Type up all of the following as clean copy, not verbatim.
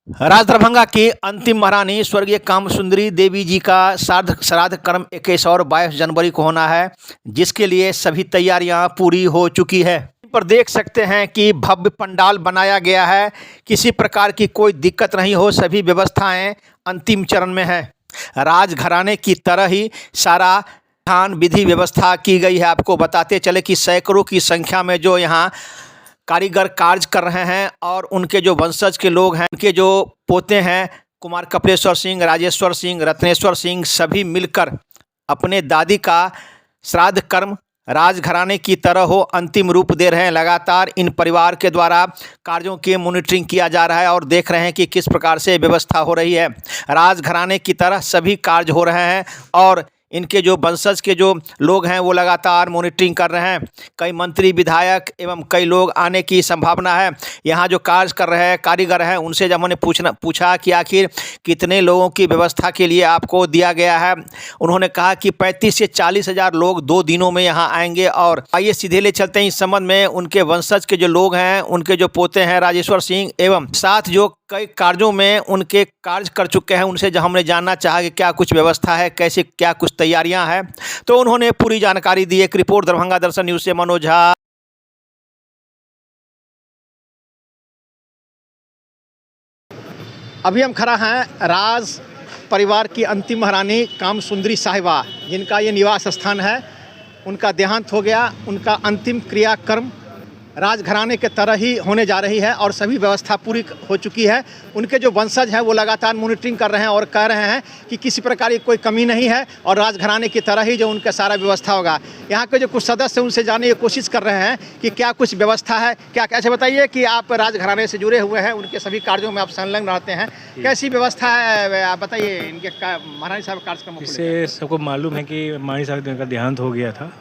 राज दरभंगा की अंतिम महारानी स्वर्गीय कामसुंदरी देवी जी का श्राद्ध कर्म 21 और 22 जनवरी को होना है, जिसके लिए सभी तैयारियां पूरी हो चुकी है। पर देख सकते हैं कि भव्य पंडाल बनाया गया है, किसी प्रकार की कोई दिक्कत नहीं हो, सभी व्यवस्थाएं अंतिम चरण में है। राजघराने की तरह ही सारा विधि व्यवस्था की गई है। आपको बताते चले कि सैकड़ों की संख्या में जो यहाँ कारीगर कार्य कर रहे हैं और उनके जो वंशज के लोग हैं, उनके जो पोते हैं कुमार कपिलेश्वर सिंह, राजेश्वर सिंह, रत्नेश्वर सिंह, सभी मिलकर अपने दादी का श्राद्ध कर्म राजघराने की तरह हो अंतिम रूप दे रहे हैं। लगातार इन परिवार के द्वारा कार्यों की मॉनिटरिंग किया जा रहा है और देख रहे हैं कि किस प्रकार से व्यवस्था हो रही है। राजघराने की तरह सभी कार्य हो रहे हैं और इनके जो वंशज के जो लोग हैं वो लगातार मॉनिटरिंग कर रहे हैं। कई मंत्री, विधायक एवं कई लोग आने की संभावना है। यहाँ जो कार्य कर रहे हैं कारीगर हैं, उनसे जब हमने पूछा कि आखिर कितने लोगों की व्यवस्था के लिए आपको दिया गया है, उन्होंने कहा कि 35 से 40 हज़ार लोग 2 दिनों में यहाँ आएंगे। और आइए सीधे ले चलते हैं इस संबंध में उनके वंशज के जो लोग हैं, उनके जो पोते हैं राजेश्वर सिंह एवं साथ जो कई कार्यों में उनके कार्य कर चुके हैं, उनसे जब हमने जानना चाहा कि क्या कुछ व्यवस्था है, कैसे क्या कुछ तैयारियां हैं, तो उन्होंने पूरी जानकारी दी। एक रिपोर्ट दरभंगा दर्शन न्यूज़ से मनोज झा। अभी हम खड़ा हैं राज परिवार की अंतिम महारानी कामसुंदरी साहिबा, जिनका ये निवास स्थान है। उनका देहांत हो गया, उनका अंतिम क्रियाकर्म राजघराने के तरह ही होने जा रही है और सभी व्यवस्था पूरी हो चुकी है। उनके जो वंशज हैं वो लगातार मॉनिटरिंग कर रहे हैं और कह रहे हैं कि किसी प्रकार की कोई कमी नहीं है और राजघराने की तरह ही जो उनका सारा व्यवस्था होगा। यहाँ के जो कुछ सदस्य उनसे जानने की कोशिश कर रहे हैं कि क्या कुछ व्यवस्था है, क्या कैसे। बताइए कि आप राजघराने से जुड़े हुए हैं, उनके सभी कार्यों में आप संलग्न रहते हैं, कैसी व्यवस्था है आप बताइए इनके महारानी साहब कार्यक्रम। इससे सबको मालूम है कि महारानी साहब का देहांत हो गया था,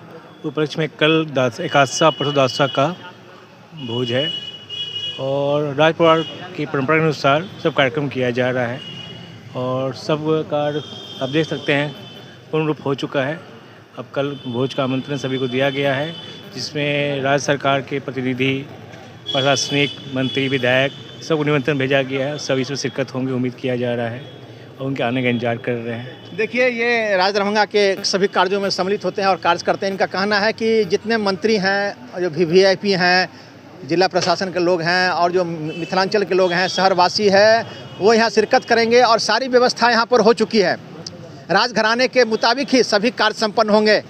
उपलक्ष्य में कल एकादशा परसों द्वादशा का भोज है और राजपरिवार की परंपरा के अनुसार सब कार्यक्रम किया जा रहा है और सब कार्य आप देख सकते हैं पूर्ण रूप हो चुका है। अब कल भोज का आमंत्रण सभी को दिया गया है, जिसमें राज्य सरकार के प्रतिनिधि, प्रशासनिक मंत्री, विधायक सबको निमंत्रण भेजा गया है। सब इसमें शिरकत होंगे उम्मीद किया जा रहा है और उनके आने का इंतजार कर रहे हैं। देखिए, ये राज दरभंगा के सभी कार्यों में सम्मिलित होते हैं और कार्य करते हैं। इनका कहना है कि जितने मंत्री हैं, जो VIP हैं, जिला प्रशासन के लोग हैं और जो मिथिलांचल के लोग हैं, शहरवासी है, वो यहाँ शिरकत करेंगे और सारी व्यवस्था यहाँ पर हो चुकी है। राजघराने के मुताबिक ही सभी कार्य संपन्न होंगे।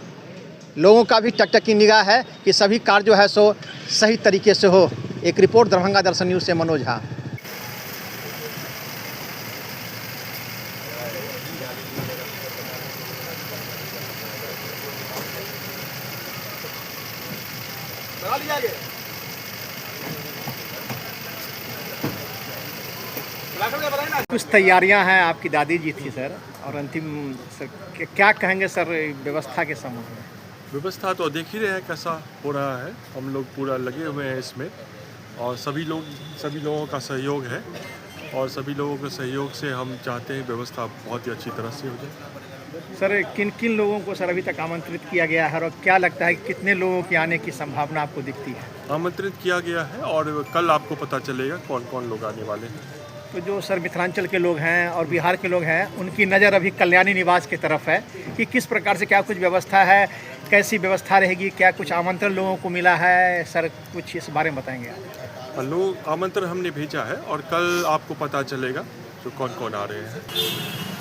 लोगों का भी टकटकी निगाह है कि सभी कार्य जो है सो सही तरीके से हो। एक रिपोर्ट दरभंगा दर्शन न्यूज़ से मनोज झा। कुछ तैयारियां हैं, आपकी दादी जी थी सर, और अंतिम सर क्या कहेंगे सर व्यवस्था के संबंध में? व्यवस्था तो देख ही रहे हैं कैसा हो रहा है। हम लोग पूरा लगे हुए हैं इसमें और सभी लोगों का सहयोग है और सभी लोगों के सहयोग से हम चाहते हैं व्यवस्था बहुत ही अच्छी तरह से हो जाए। सर किन किन लोगों को सर अभी तक आमंत्रित किया गया है और क्या लगता है कि कितने लोगों के आने की संभावना आपको दिखती है? आमंत्रित किया गया है और कल आपको पता चलेगा कौन कौन लोग आने वाले हैं। तो जो सर मिथिलांचल के लोग हैं और बिहार के लोग हैं, उनकी नज़र अभी कल्याणी निवास की तरफ है कि किस प्रकार से क्या कुछ व्यवस्था है, कैसी व्यवस्था रहेगी, क्या कुछ आमंत्रण लोगों को मिला है सर, कुछ इस बारे में बताएंगे आप? लोग आमंत्रण हमने भेजा है और कल आपको पता चलेगा जो कौन कौन आ रहे हैं।